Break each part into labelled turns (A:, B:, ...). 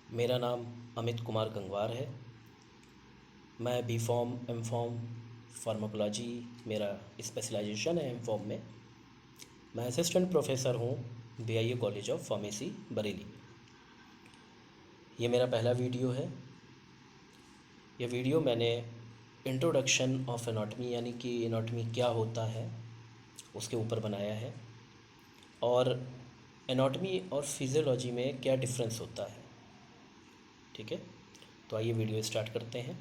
A: मेरा नाम अमित कुमार गंगवार है। मैं B Pharm M Pharm pharmacology मेरा स्पेशलाइजेशन है। एम फॉर्म में मैं असिस्टेंट प्रोफेसर हूँ BIA college of pharmacy Bareilly. ये मेरा पहला वीडियो है। ये वीडियो मैंने इंट्रोडक्शन ऑफ एनाटॉमी यानी कि एनाटॉमी क्या होता है उसके ऊपर बनाया है, और एनाटॉमी और फिजियोलॉजी में क्या डिफरेंस होता है। ठीक है, तो आइए वीडियो स्टार्ट करते हैं।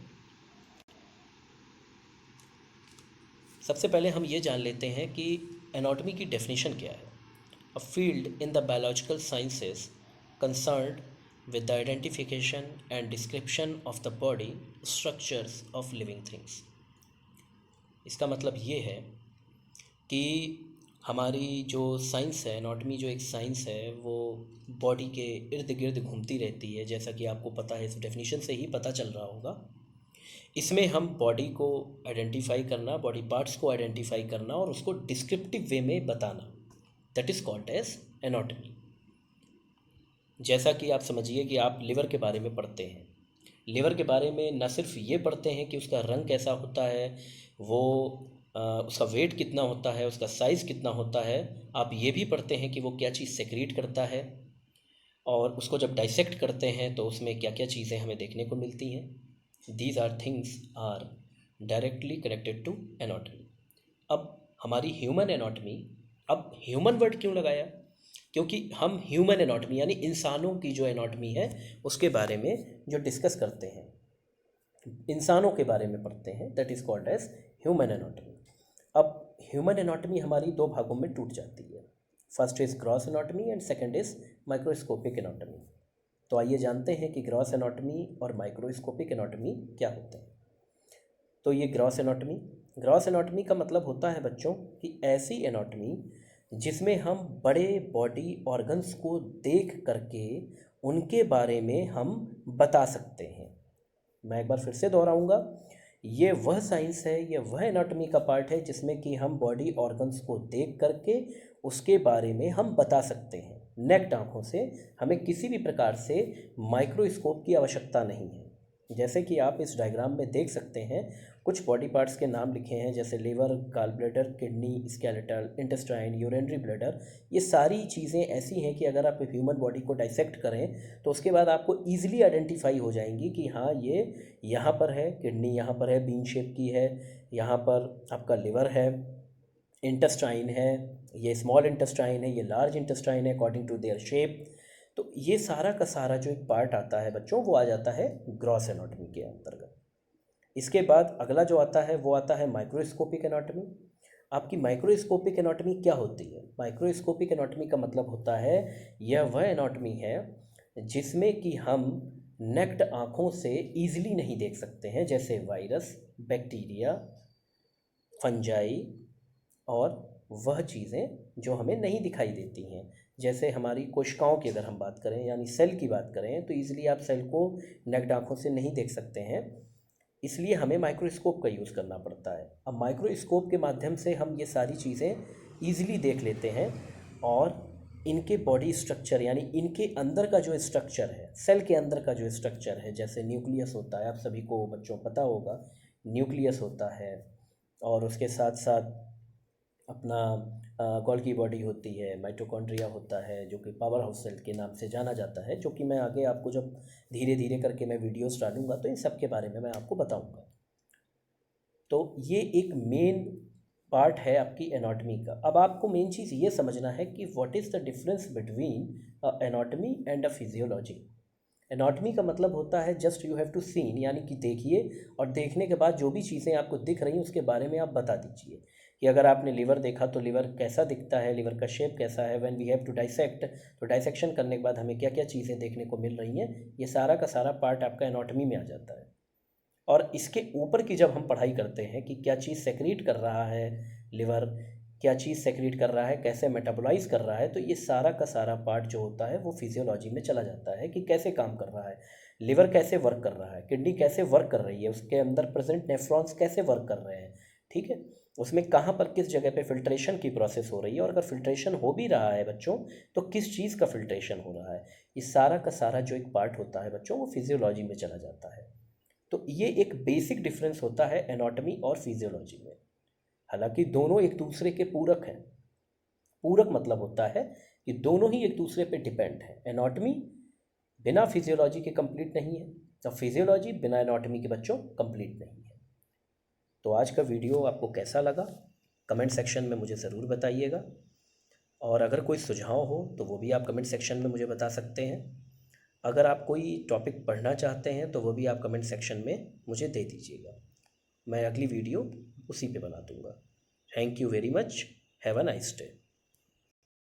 A: सबसे पहले हम ये जान लेते हैं कि एनाटॉमी की डेफिनेशन क्या है। A field in the biological sciences concerned with the identification and description of the body structures of living things। इसका मतलब ये है कि हमारी जो साइंस है, एनाटॉमी जो एक साइंस है, वो बॉडी के इर्द गिर्द घूमती रहती है। जैसा कि आपको पता है, इस डेफिनेशन से ही पता चल रहा होगा। इसमें हम बॉडी को आइडेंटिफाई करना, बॉडी पार्ट्स को आइडेंटिफाई करना और उसको डिस्क्रिप्टिव वे में बताना, that is called as anatomy. जैसा कि आप समझिए कि आप लिवर के बारे में पढ़ते हैं। लिवर के बारे में न सिर्फ ये पढ़ते हैं कि उसका रंग कैसा होता है, वो उसका वेट कितना होता है, उसका साइज़ कितना होता है, आप ये भी पढ़ते हैं कि वो क्या चीज़ सेक्रीट करता है, और उसको जब डाइसेक्ट करते हैं तो उसमें क्या क्या चीज़ें हमें देखने को मिलती हैं। These are things are directly connected to anatomy. अब हमारी ह्यूमन एनाटॉमी, अब ह्यूमन वर्ड क्यों लगाया? क्योंकि हम ह्यूमन एनाटॉमी यानी इंसानों की जो एनाटॉमी है उसके बारे में जो डिस्कस करते हैं, इंसानों के बारे में पढ़ते हैं, that is called as human anatomy. अब ह्यूमन एनाटॉमी हमारी दो भागों में टूट जाती है। First is gross anatomy and second is microscopic anatomy. तो आइए जानते हैं कि ग्रॉस एनाटॉमी और माइक्रोस्कोपिक एनाटॉमी क्या होते हैं। तो ये ग्रॉस एनाटॉमी का मतलब होता है बच्चों कि ऐसी एनाटॉमी जिसमें हम बड़े बॉडी ऑर्गन्स को देख करके उनके बारे में हम बता सकते हैं। मैं एक बार फिर से दोहराऊंगा, ये वह साइंस है, ये वह एनाटॉमी का पार्ट है जिसमें कि हम बॉडी ऑर्गन्स को देख करके उसके बारे में हम बता सकते हैं। नेक्ड आँखों से हमें किसी भी प्रकार से माइक्रोस्कोप की आवश्यकता नहीं है। जैसे कि आप इस डायग्राम में देख सकते हैं, कुछ बॉडी पार्ट्स के नाम लिखे हैं, जैसे liver, gall bladder, kidney, skeletal, intestine, urinary bladder. ये सारी चीज़ें ऐसी हैं कि अगर आप ह्यूमन बॉडी को डाइसेक्ट करें तो उसके बाद आपको ईजिली आइडेंटिफाई हो जाएंगी कि हाँ, ये यहाँ पर है, किडनी यहाँ पर है, बीन शेप की है, यहाँ पर आपका लिवर है, इंटेस्टाइन है, ये स्मॉल इंटेस्टाइन है, ये लार्ज इंटेस्टाइन है अकॉर्डिंग टू देयर शेप। तो ये सारा का सारा जो एक पार्ट आता है बच्चों, वो आ जाता है ग्रॉस एनाटॉमी के अंतर्गत। इसके बाद अगला जो आता है वो आता है माइक्रोस्कोपिक एनाटॉमी। आपकी माइक्रोस्कोपिक एनाटॉमी क्या होती है? माइक्रोस्कोपिक एनाटॉमी का मतलब होता है, यह वह एनाटॉमी है जिसमें कि हम नेक्ड आँखों से ईजिली नहीं देख सकते हैं, जैसे वायरस, बैक्टीरिया, फंजाई और वह चीज़ें जो हमें नहीं दिखाई देती हैं। जैसे हमारी कोशिकाओं की अगर हम बात करें यानी सेल की बात करें, तो ईज़िली आप सेल को नेक्ड आँखों से नहीं देख सकते हैं, इसलिए हमें माइक्रोस्कोप का यूज़ करना पड़ता है। अब माइक्रोस्कोप के माध्यम से हम ये सारी चीज़ें ईज़िली देख लेते हैं, और इनके बॉडी स्ट्रक्चर यानी इनके अंदर का जो स्ट्रक्चर है, सेल के अंदर का जो स्ट्रक्चर है, जैसे न्यूक्लियस होता है, आप सभी को बच्चों पता होगा, न्यूक्लियस होता है, और उसके साथ साथ अपना गोल्गी बॉडी होती है, माइटोकॉन्ड्रिया होता है जो कि पावर हाउस सेल के नाम से जाना जाता है, जो कि मैं आगे आपको जब धीरे धीरे करके मैं वीडियोस डालूंगा तो इन सब के बारे में मैं आपको बताऊंगा। तो ये एक मेन पार्ट है आपकी एनाटॉमी का। अब आपको मेन चीज़ ये समझना है कि what is the difference between anatomy and a physiology. एनाटॉमी का मतलब होता है just you have to seen, यानी कि देखिए, और देखने के बाद जो भी चीज़ें आपको दिख रही हैं उसके बारे में आप बता दीजिए कि अगर आपने लिवर देखा तो लिवर कैसा दिखता है, लिवर का शेप कैसा है, when we have to dissect, तो डाइसेक्शन करने के बाद हमें क्या क्या चीज़ें देखने को मिल रही हैं। ये सारा का सारा पार्ट आपका एनाटॉमी में आ जाता है। और इसके ऊपर की जब हम पढ़ाई करते हैं कि क्या चीज़ सेक्रीट कर रहा है लिवर, क्या चीज़ सेक्रीट कर रहा है, कैसे मेटाबोलाइज कर रहा है, तो ये सारा का सारा पार्ट जो होता है वो फिजियोलॉजी में चला जाता है कि कैसे काम कर रहा है, लिवर कैसे वर्क कर रहा है, किडनी कैसे वर्क कर रही है, उसके अंदर प्रेजेंट नेफ्रॉन्स कैसे वर्क कर रहे हैं। ठीक है, उसमें कहाँ पर किस जगह पे फिल्ट्रेशन की प्रोसेस हो रही है, और अगर फिल्ट्रेशन हो भी रहा है बच्चों तो किस चीज़ का फिल्ट्रेशन हो रहा है, ये सारा का सारा जो एक पार्ट होता है बच्चों वो फिजियोलॉजी में चला जाता है। तो ये एक बेसिक डिफरेंस होता है एनाटॉमी और फिजियोलॉजी में। हालांकि दोनों एक दूसरे के पूरक हैं। पूरक मतलब होता है कि दोनों ही एक दूसरे पे डिपेंड है। एनाटॉमी बिना फिजियोलॉजी के कंप्लीट नहीं है, और फिजियोलॉजी बिना एनाटॉमी के बच्चों कंप्लीट नहीं है। तो आज का वीडियो आपको कैसा लगा कमेंट सेक्शन में मुझे ज़रूर बताइएगा, और अगर कोई सुझाव हो तो वो भी आप कमेंट सेक्शन में मुझे बता सकते हैं। अगर आप कोई टॉपिक पढ़ना चाहते हैं तो वो भी आप कमेंट सेक्शन में मुझे दे दीजिएगा, मैं अगली वीडियो उसी पे बना दूँगा। Thank you very much, have a nice day.